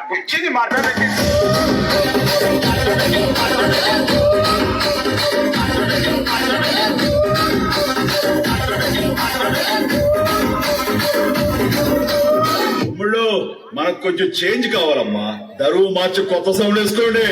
కూర్చుని మాట్లాడండి. తమ్ముళ్ళు మనకు కొంచెం చేంజ్ కావాలమ్మా. దరువు మార్చి కొత్త సౌండ్ వేసుకోండి.